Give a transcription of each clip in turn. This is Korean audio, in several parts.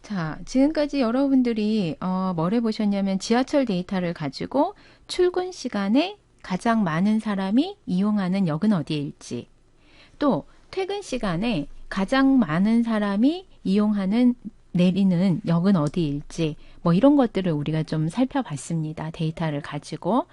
자, 지금까지 여러분들이 뭘 해보셨냐면 지하철 데이터를 가지고 출근 시간에 가장 많은 사람이 이용하는 역은 어디일지, 또 퇴근 시간에 가장 많은 사람이 이용하는 내리는 역은 어디일지, 뭐 이런 것들을 우리가 좀 살펴봤습니다. 데이터를 가지고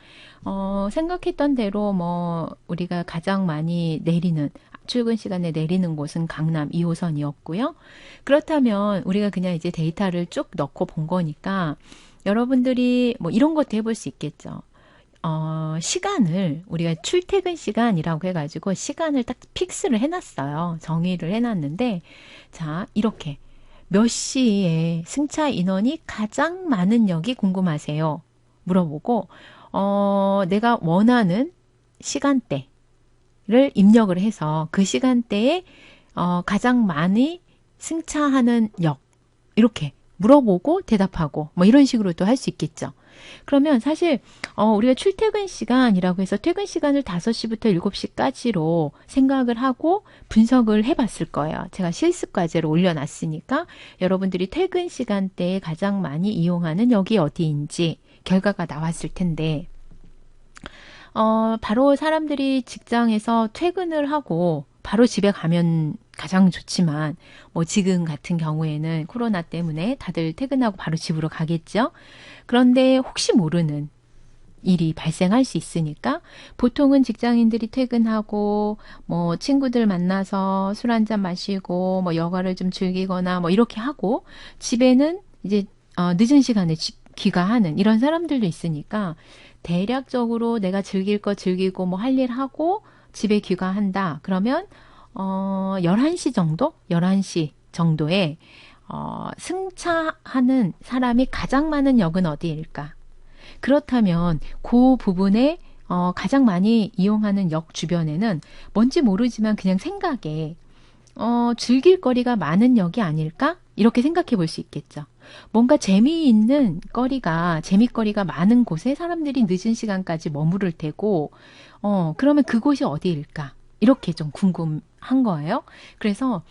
생각했던 대로 뭐 우리가 가장 많이 내리는 출근 시간에 내리는 곳은 강남 2호선이었고요. 그렇다면 우리가 그냥 이제 데이터를 쭉 넣고 본 거니까 여러분들이 뭐 이런 것도 해볼 수 있겠죠. 시간을 우리가 출퇴근 시간이라고 해가지고 시간을 딱 픽스를 해놨어요. 정의를 해놨는데, 자, 이렇게 몇 시에 승차 인원이 가장 많은 역이 궁금하세요? 물어보고, 내가 원하는 시간대를 입력을 해서 그 시간대에 가장 많이 승차하는 역, 이렇게 물어보고 대답하고 뭐 이런 식으로 또 할 수 있겠죠. 그러면 사실 우리가 출퇴근 시간이라고 해서 퇴근 시간을 5시부터 7시까지로 생각을 하고 분석을 해봤을 거예요. 제가 실습 과제로 올려놨으니까 여러분들이 퇴근 시간대에 가장 많이 이용하는 역이 어디인지 결과가 나왔을 텐데 바로 사람들이 직장에서 퇴근을 하고 바로 집에 가면 가장 좋지만 뭐 지금 같은 경우에는 코로나 때문에 다들 퇴근하고 바로 집으로 가겠죠. 그런데 혹시 모르는 일이 발생할 수 있으니까 보통은 직장인들이 퇴근하고 뭐 친구들 만나서 술 한잔 마시고 뭐 여가를 좀 즐기거나 뭐 이렇게 하고 집에는 이제 늦은 시간에 귀가하는 이런 사람들도 있으니까 대략적으로 내가 즐길 거 즐기고 뭐 할 일 하고 집에 귀가한다. 그러면 11시 정도? 11시 정도에 승차하는 사람이 가장 많은 역은 어디일까? 그렇다면 그 부분에 가장 많이 이용하는 역 주변에는 뭔지 모르지만 그냥 생각에 즐길 거리가 많은 역이 아닐까? 이렇게 생각해 볼 수 있겠죠. 뭔가 재미있는 재미거리가 많은 곳에 사람들이 늦은 시간까지 머무를 테고, 그러면 그곳이 어디일까? 이렇게 좀 궁금한 거예요. 그래서,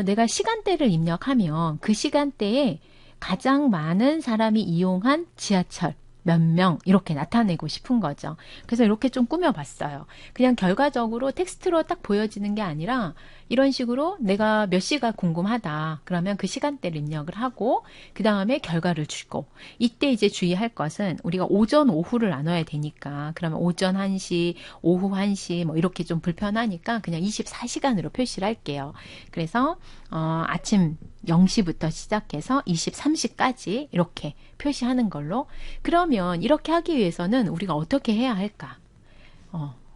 내가 시간대를 입력하면 그 시간대에 가장 많은 사람이 이용한 지하철, 몇 명, 이렇게 나타내고 싶은 거죠. 그래서 이렇게 좀 꾸며봤어요. 그냥 결과적으로 텍스트로 딱 보여지는 게 아니라 이런 식으로 내가 몇 시가 궁금하다. 그러면 그 시간대를 입력을 하고 그 다음에 결과를 주고 이때 이제 주의할 것은 우리가 오전, 오후를 나눠야 되니까 그러면 오전 1시, 오후 1시 뭐 이렇게 좀 불편하니까 그냥 24시간으로 표시를 할게요. 그래서 아침 0시부터 시작해서 23시까지 이렇게 표시하는 걸로. 그러면 이렇게 하기 위해서는 우리가 어떻게 해야 할까?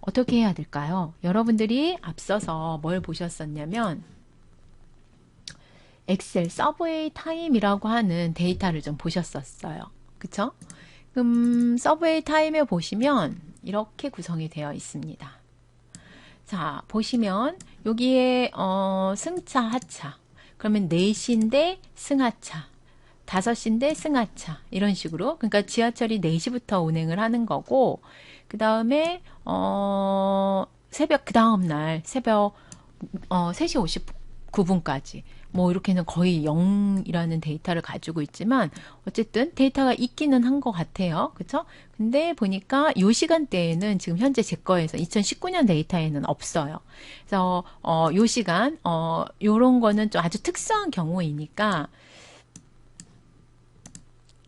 어떻게 해야 될까요? 여러분들이 앞서서 뭘 보셨었냐면 엑셀 서브웨이 타임이라고 하는 데이터를 좀 보셨었어요. 그쵸? 서브웨이 타임에 보시면 이렇게 구성이 되어 있습니다. 자, 보시면 여기에 승차, 하차. 그러면 4시인데 승하차, 5시인데 승하차 이런 식으로. 그러니까 지하철이 4시부터 운행을 하는 거고 그 다음에 새벽 그 다음 날 새벽 3시 59분까지 뭐 이렇게는 거의 0이라는 데이터를 가지고 있지만 어쨌든 데이터가 있기는 한 것 같아요. 그쵸? 근데 보니까 이 시간대에는 지금 현재 제 거에서 2019년 데이터에는 없어요. 그래서 요 시간 요런 거는 좀 아주 특수한 경우이니까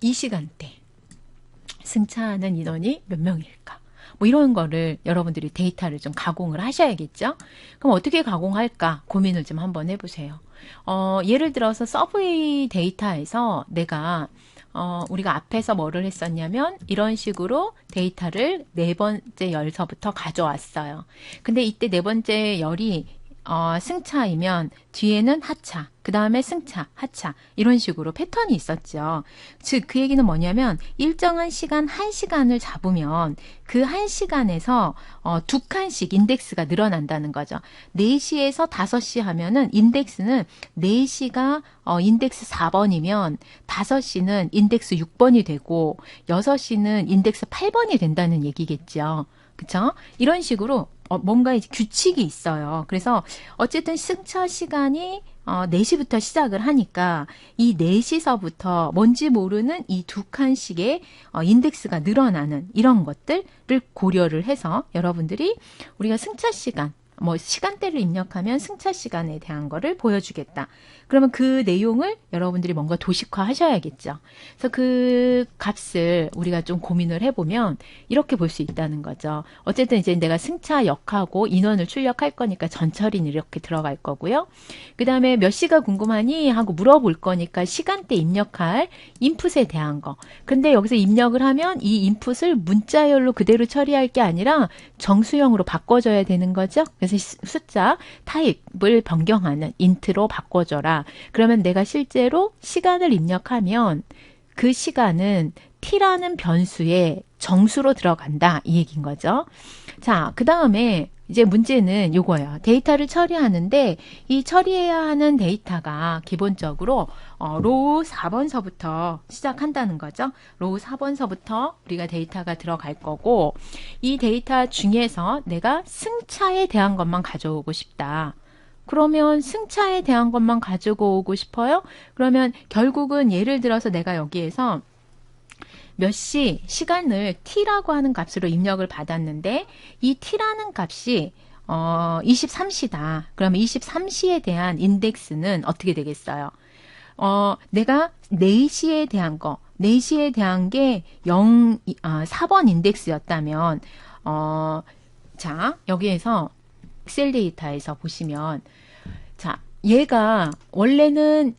이 시간대 승차하는 인원이 몇 명일까? 뭐 이런 거를 여러분들이 데이터를 좀 가공을 하셔야겠죠? 그럼 어떻게 가공할까? 고민을 좀 한번 해보세요. 예를 들어서 서브웨이 데이터에서 내가 우리가 앞에서 뭐를 했었냐면 이런 식으로 데이터를 네 번째 열서부터 가져왔어요. 근데 이때 네 번째 열이 승차이면 뒤에는 하차, 그 다음에 승차, 하차 이런 식으로 패턴이 있었죠. 즉 그 얘기는 뭐냐면 일정한 시간 1시간을 잡으면 그 1시간에서 2칸씩 인덱스가 늘어난다는 거죠. 4시에서 5시 하면은 인덱스는 4시가 인덱스 4번이면 5시는 인덱스 6번이 되고 6시는 인덱스 8번이 된다는 얘기겠죠. 그쵸? 이런 식으로 뭔가 이제 규칙이 있어요. 그래서 어쨌든 승차 시간이 4시부터 시작을 하니까 이 4시서부터 뭔지 모르는 이 2칸씩의 인덱스가 늘어나는 이런 것들을 고려를 해서 여러분들이 우리가 승차 시간, 뭐 시간대를 입력하면 승차 시간에 대한 거를 보여주겠다. 그러면 그 내용을 여러분들이 뭔가 도식화 하셔야겠죠. 그래서 그 값을 우리가 좀 고민을 해보면 이렇게 볼 수 있다는 거죠. 어쨌든 이제 내가 승차 역하고 인원을 출력할 거니까 전처리는 이렇게 들어갈 거고요. 그 다음에 몇 시가 궁금하니 하고 물어볼 거니까 시간대 입력할 인풋에 대한 거. 근데 여기서 입력을 하면 이 인풋을 문자열로 그대로 처리할 게 아니라 정수형으로 바꿔줘야 되는 거죠. 그래서 숫자 타입을 변경하는 인트로 바꿔줘라. 그러면 내가 실제로 시간을 입력하면 그 시간은 t라는 변수에 정수로 들어간다. 이 얘기인 거죠. 자, 그 다음에 이제 문제는 요거예요. 데이터를 처리하는데 이 처리해야 하는 데이터가 기본적으로 로우 4번서부터 시작한다는 거죠. 로우 4번서부터 우리가 데이터가 들어갈 거고 이 데이터 중에서 내가 승차에 대한 것만 가져오고 싶다. 그러면 승차에 대한 것만 가지고 오고 싶어요? 그러면 결국은 예를 들어서 내가 여기에서 몇 시 시간을 t라고 하는 값으로 입력을 받았는데 이 t라는 값이 23시다. 그러면 23시에 대한 인덱스는 어떻게 되겠어요? 내가 4시에 대한 거, 4시에 대한 게 4번 인덱스였다면 자, 여기에서 엑셀 데이터에서 보시면 자, 얘가 원래는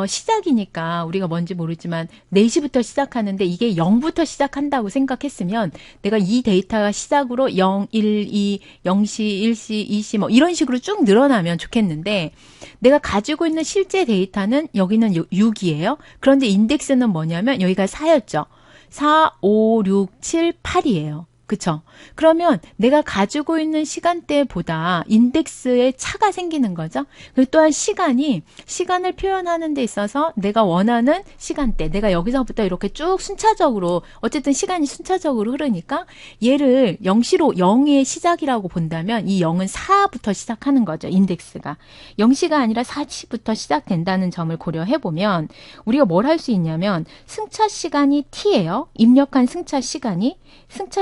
시작이니까 우리가 뭔지 모르지만 4시부터 시작하는데 이게 0부터 시작한다고 생각했으면 내가 이 데이터가 시작으로 0, 1, 2, 0시, 1시, 2시 뭐 이런 식으로 쭉 늘어나면 좋겠는데 내가 가지고 있는 실제 데이터는 여기는 6이에요. 그런데 인덱스는 뭐냐면 여기가 4였죠. 4, 5, 6, 7, 8이에요. 그쵸? 그러면 내가 가지고 있는 시간대보다 인덱스에 차가 생기는 거죠. 그리고 또한 시간을 표현하는 데 있어서 내가 원하는 시간대, 내가 여기서부터 이렇게 쭉 순차적으로, 어쨌든 시간이 순차적으로 흐르니까 얘를 0시로 0의 시작이라고 본다면 이 0은 4부터 시작하는 거죠. 인덱스가. 0시가 아니라 4시부터 시작된다는 점을 고려해보면 우리가 뭘 할 수 있냐면 승차 시간이 t예요. 입력한 승차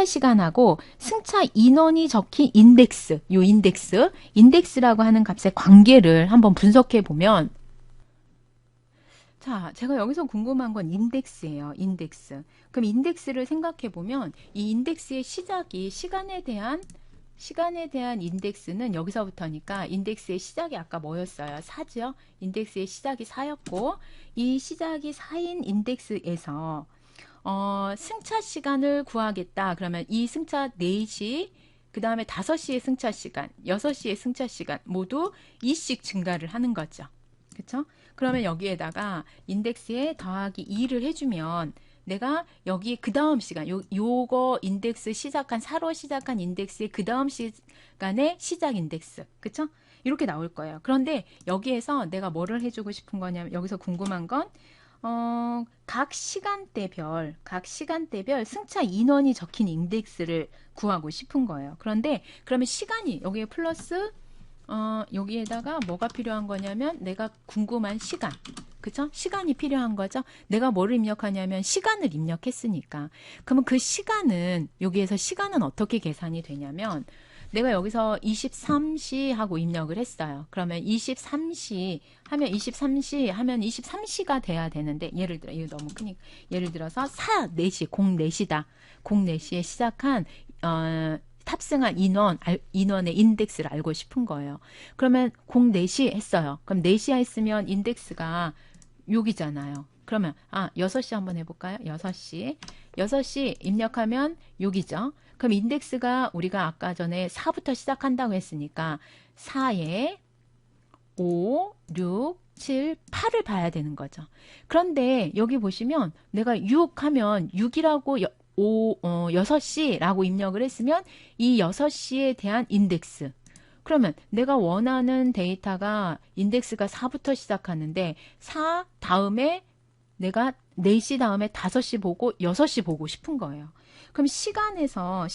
시간하고 승차 인원이 적힌 인덱스, 요 인덱스라고 하는 값의 관계를 한번 분석해 보면 자, 제가 여기서 궁금한 건 인덱스예요. 인덱스. 그럼 인덱스를 생각해 보면 이 인덱스의 시작이 시간에 대한 인덱스는 여기서부터니까 인덱스의 시작이 아까 뭐였어요? 4죠? 인덱스의 시작이 4였고 이 시작이 4인 인덱스에서 승차 시간을 구하겠다. 그러면 이 승차 4시, 그 다음에 5시의 승차 시간, 6시의 승차 시간 모두 2씩 증가를 하는 거죠. 그쵸? 그러면 여기에다가 인덱스에 더하기 2를 해주면 내가 여기 그 다음 시간, 요거 인덱스 시작한, 4로 시작한 인덱스의 그 다음 시간의 시작 인덱스. 그쵸? 이렇게 나올 거예요. 그런데 여기에서 내가 뭐를 해주고 싶은 거냐면 여기서 궁금한 건 각 시간대별 승차 인원이 적힌 인덱스를 구하고 싶은 거예요. 그런데 그러면 시간이 여기에 플러스 여기에다가 뭐가 필요한 거냐면 내가 궁금한 시간. 그쵸? 시간이 필요한 거죠. 내가 뭐를 입력하냐면 시간을 입력했으니까. 그러면 그 시간은 여기에서 시간은 어떻게 계산이 되냐면 내가 여기서 23시 하고 입력을 했어요. 그러면 23시 하면 23시가 돼야 되는데 예를 들어 이거 너무 크니까 예를 들어서 4시 04시다. 04시에 시작한 탑승한 인원의 인덱스를 알고 싶은 거예요. 그러면 04시 했어요. 그럼 4시 했으면 인덱스가 6이잖아요. 그러면 6시 한번 해볼까요? 6시 입력하면 6이죠. 그럼 인덱스가 우리가 아까 전에 4부터 시작한다고 했으니까 4에 5, 6, 7, 8을 봐야 되는 거죠. 그런데 여기 보시면 내가 6 하면 6이라고 6시라고 입력을 했으면 이 6시에 대한 인덱스. 그러면 내가 원하는 데이터가 인덱스가 4부터 시작하는데 4 다음에 내가 4시 다음에 5시 보고 6시 보고 싶은 거예요. 그럼 시간에서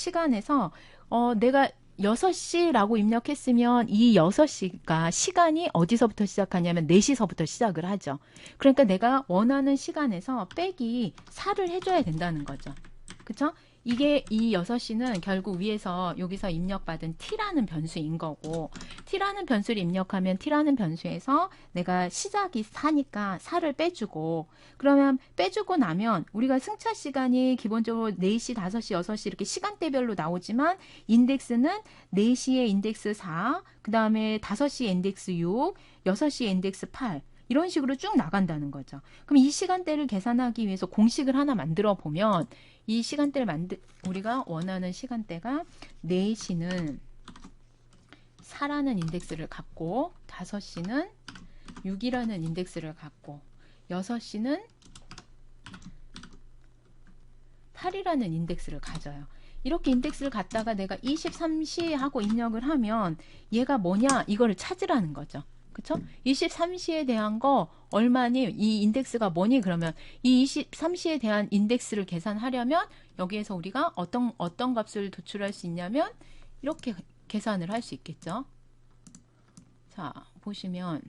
내가 6시라고 입력했으면 이 6시가 시간이 어디서부터 시작하냐면 4시서부터 시작을 하죠. 그러니까 내가 원하는 시간에서 빼기 4를 해줘야 된다는 거죠. 그쵸? 이게 이 6시는 결국 위에서 여기서 입력받은 t라는 변수인 거고, t라는 변수를 입력하면 t라는 변수에서 내가 시작이 4니까 4를 빼주고, 그러면 빼주고 나면 우리가 승차 시간이 기본적으로 4시, 5시, 6시 이렇게 시간대별로 나오지만 인덱스는 4시에 인덱스 4, 그 다음에 5시에 인덱스 6, 6시에 인덱스 8 이런 식으로 쭉 나간다는 거죠. 그럼 이 시간대를 계산하기 위해서 공식을 하나 만들어 보면 이 시간대를 우리가 원하는 시간대가 4시는 4라는 인덱스를 갖고 5시는 6이라는 인덱스를 갖고 6시는 8이라는 인덱스를 가져요. 이렇게 인덱스를 갖다가 내가 23시 하고 입력을 하면 얘가 뭐냐 이거를 찾으라는 거죠. 그쵸? 23시에 대한 거 얼마니? 이 인덱스가 뭐니? 그러면 이 23시에 대한 인덱스를 계산하려면 여기에서 우리가 어떤 값을 도출할 수 있냐면 이렇게 계산을 할 수 있겠죠. 자, 보시면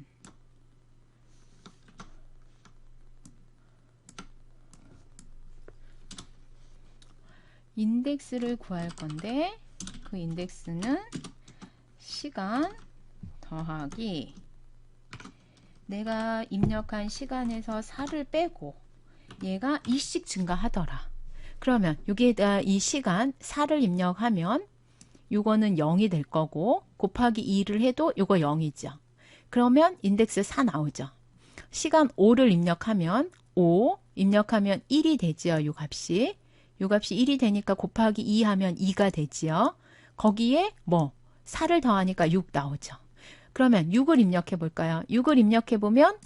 인덱스를 구할 건데 그 인덱스는 시간 더하기 내가 입력한 시간에서 4를 빼고 얘가 2씩 증가하더라. 그러면 여기에다 이 시간 4를 입력하면 요거는 0이 될 거고 곱하기 2를 해도 요거 0이죠. 그러면 인덱스 4 나오죠. 시간 5를 입력하면 5 입력하면 1이 되지요. 요 값이 1이 되니까 곱하기 2 하면 2가 되지요. 거기에 뭐 4를 더하니까 6 나오죠. 그러면 6을 입력해 볼까요? 6을 입력해 보면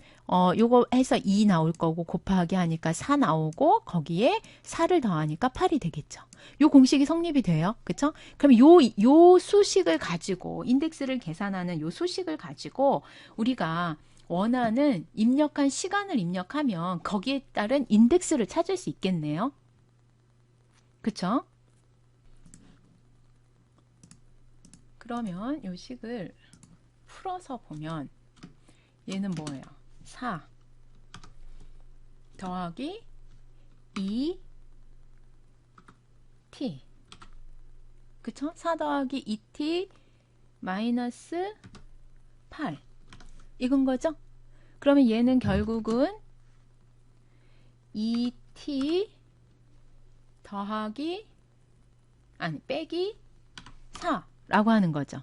요거 해서 2 나올 거고 곱하기 하니까 4 나오고 거기에 4를 더하니까 8이 되겠죠. 요 공식이 성립이 돼요. 그쵸? 그럼 요 수식을 가지고 인덱스를 계산하는 요 수식을 가지고 우리가 원하는 입력한 시간을 입력하면 거기에 따른 인덱스를 찾을 수 있겠네요. 그쵸? 그러면 요 식을 풀어서 보면 얘는 뭐예요? 4 더하기 2t 그쵸? 4 더하기 2t 마이너스 8 이건 거죠? 그러면 얘는 결국은 2t 더하기 빼기 4라고 하는 거죠.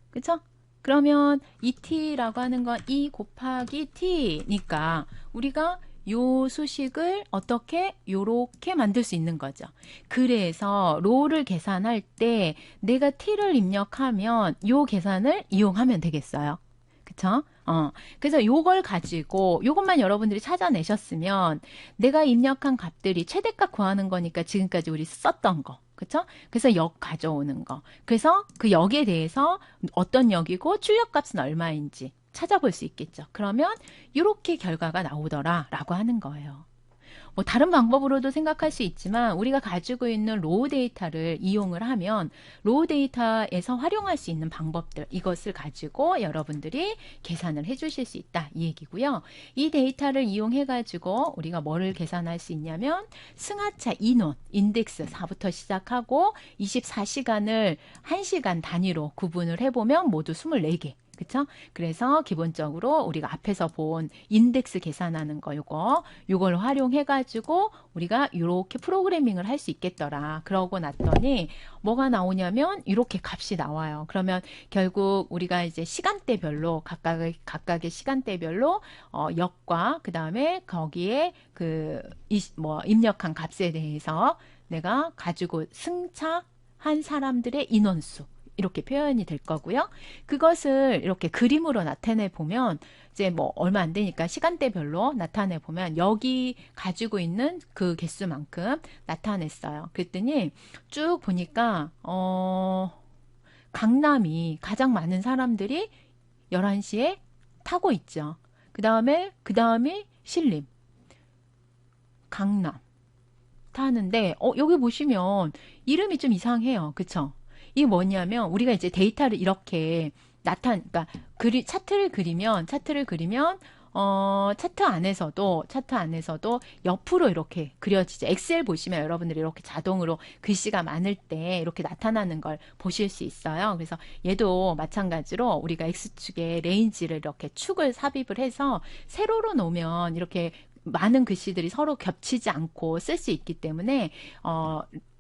그쵸? 그러면 2t라고 하는 건 2 곱하기 t니까 우리가 요 수식을 어떻게 요렇게 만들 수 있는 거죠. 그래서 로를 계산할 때 내가 t를 입력하면 요 계산을 이용하면 되겠어요. 그쵸? 그래서 요걸 가지고 요것만 여러분들이 찾아내셨으면 내가 입력한 값들이 최대값 구하는 거니까 지금까지 우리 썼던 거. 그쵸? 그래서 역 가져오는 거. 그래서 그 역에 대해서 어떤 역이고 출력값은 얼마인지 찾아볼 수 있겠죠. 그러면 이렇게 결과가 나오더라 라고 하는 거예요. 뭐 다른 방법으로도 생각할 수 있지만 우리가 가지고 있는 로우 데이터를 이용을 하면 로우 데이터에서 활용할 수 있는 방법들 이것을 가지고 여러분들이 계산을 해 주실 수 있다 이 얘기고요. 이 데이터를 이용해 가지고 우리가 뭐를 계산할 수 있냐면 승하차 인원 인덱스 4부터 시작하고 24시간을 1시간 단위로 구분을 해보면 모두 24개 그쵸? 그래서 기본적으로 우리가 앞에서 본 인덱스 계산하는 거 요걸 활용해 가지고 우리가 이렇게 프로그래밍을 할 수 있겠더라. 그러고 났더니 뭐가 나오냐면 이렇게 값이 나와요. 그러면 결국 우리가 이제 시간대별로 각각의 시간대별로 역과 그 다음에 거기에 입력한 값에 대해서 내가 가지고 승차한 사람들의 인원수 이렇게 표현이 될 거고요. 그것을 이렇게 그림으로 나타내 보면 이제 뭐 얼마 안 되니까 시간대별로 나타내 보면 여기 가지고 있는 그 개수만큼 나타냈어요. 그랬더니 쭉 보니까 강남이 가장 많은 사람들이 11시에 타고 있죠. 그 다음에 신림, 강남 타는데 여기 보시면 이름이 좀 이상해요. 그쵸? 이게 뭐냐면 우리가 이제 데이터를 이렇게 그러니까 차트를 그리면 차트 안에서도 옆으로 이렇게 그려지죠. 엑셀 보시면 여러분들이 이렇게 자동으로 글씨가 많을 때 이렇게 나타나는 걸 보실 수 있어요. 그래서 얘도 마찬가지로 우리가 X축에 레인지를 이렇게 축을 삽입을 해서 세로로 놓으면 이렇게 많은 글씨들이 서로 겹치지 않고 쓸 수 있기 때문에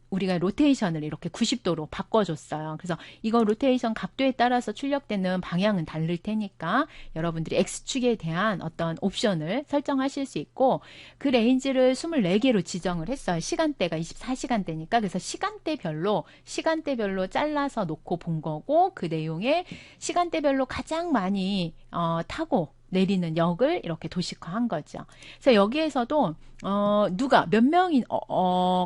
우리가 로테이션을 이렇게 90도로 바꿔줬어요. 그래서 이거 로테이션 각도에 따라서 출력되는 방향은 다를 테니까 여러분들이 X축에 대한 어떤 옵션을 설정하실 수 있고 그 레인지를 24개로 지정을 했어요. 시간대가 24시간대니까 그래서 시간대별로 잘라서 놓고 본 거고 그 내용에 시간대별로 가장 많이 타고 내리는 역을 이렇게 도식화한 거죠. 그래서 여기에서도 누가 몇 명이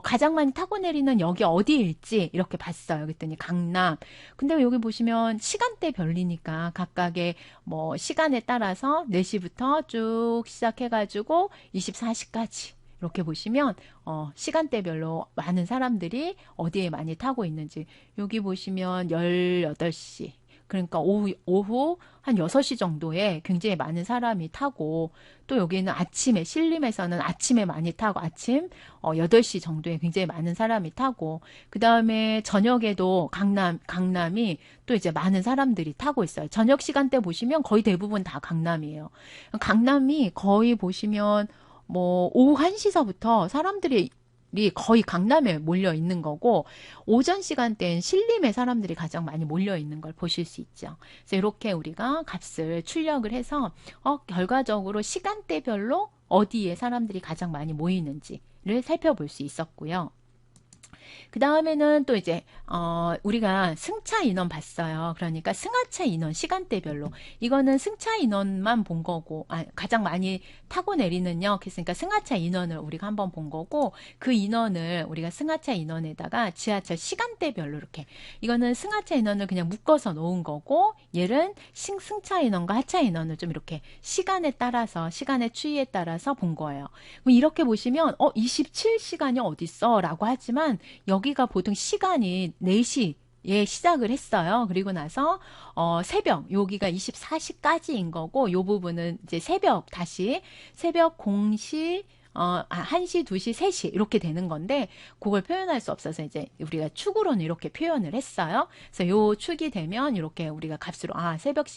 가장 많이 타고 내리는 역이 어디일지 이렇게 봤어요. 그랬더니 강남. 근데 여기 보시면 시간대별이니까 각각의 뭐 시간에 따라서 4시부터 쭉 시작해가지고 24시까지 이렇게 보시면 시간대별로 많은 사람들이 어디에 많이 타고 있는지 여기 보시면 18시 그러니까 오후 한 6시 정도에 굉장히 많은 사람이 타고 또 여기는 아침에 신림에서는 아침에 많이 타고 아침 8시 정도에 굉장히 많은 사람이 타고 그 다음에 저녁에도 강남이 또 이제 많은 사람들이 타고 있어요. 저녁 시간대 보시면 거의 대부분 다 강남이에요. 강남이 거의 보시면 뭐 오후 1시서부터 사람들이 거의 강남에 몰려 있는 거고 오전 시간대엔 신림에 사람들이 가장 많이 몰려 있는 걸 보실 수 있죠. 그래서 이렇게 우리가 값을 출력을 해서 결과적으로 시간대별로 어디에 사람들이 가장 많이 모이는지를 살펴볼 수 있었고요. 그 다음에는 또 이제 우리가 승차 인원 봤어요. 그러니까 승하차 인원 시간대별로 이거는 승차 인원만 본 거고 가장 많이 타고 내리는 역 했으니까 승하차 인원을 우리가 한번 본 거고 그 인원을 우리가 승하차 인원에다가 지하철 시간대별로 이렇게 이거는 승하차 인원을 그냥 묶어서 놓은 거고 얘는 승차 인원과 하차 인원을 좀 이렇게 시간에 따라서 시간의 추이에 따라서 본 거예요. 그럼 이렇게 보시면 27시간이 어딨어 라고 하지만 여기가 보통 시간이 4시에 시작을 했어요. 그리고 나서 새벽 여기가 24시까지인 거고 요 부분은 이제 새벽 0시 1시, 2시, 3시 이렇게 되는 건데 그걸 표현할 수 없어서 이제 우리가 축으로는 이렇게 표현을 했어요. 그래서 요 축이 되면 이렇게 우리가 값으로 새벽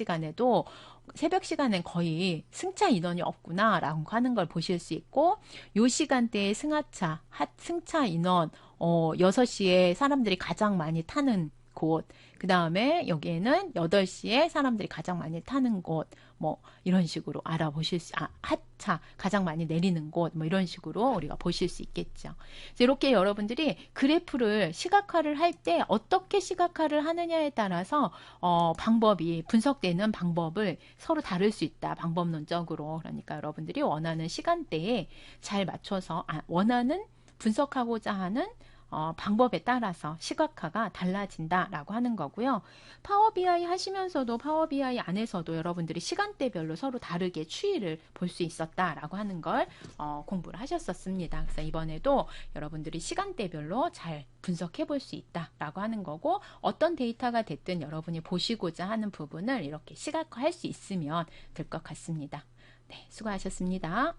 시간엔 거의 승차 인원이 없구나 라고 하는 걸 보실 수 있고 요 시간대에 승차 인원 6시에 사람들이 가장 많이 타는 곳, 그 다음에 여기에는 8시에 사람들이 가장 많이 타는 곳, 뭐 이런 식으로 알아보실 수, 하차 가장 많이 내리는 곳, 뭐 이런 식으로 우리가 보실 수 있겠죠. 그래서 이렇게 여러분들이 그래프를 시각화를 할 때 어떻게 시각화를 하느냐에 따라서 분석되는 방법을 서로 다를 수 있다. 방법론적으로. 그러니까 여러분들이 원하는 시간대에 잘 맞춰서 원하는 분석하고자 하는 방법에 따라서 시각화가 달라진다라고 하는 거고요. 파워 BI 하시면서도 파워 BI 안에서도 여러분들이 시간대별로 서로 다르게 추이를 볼 수 있었다라고 하는 걸 공부를 하셨었습니다. 그래서 이번에도 여러분들이 시간대별로 잘 분석해 볼 수 있다라고 하는 거고 어떤 데이터가 됐든 여러분이 보시고자 하는 부분을 이렇게 시각화할 수 있으면 될 것 같습니다. 네, 수고하셨습니다.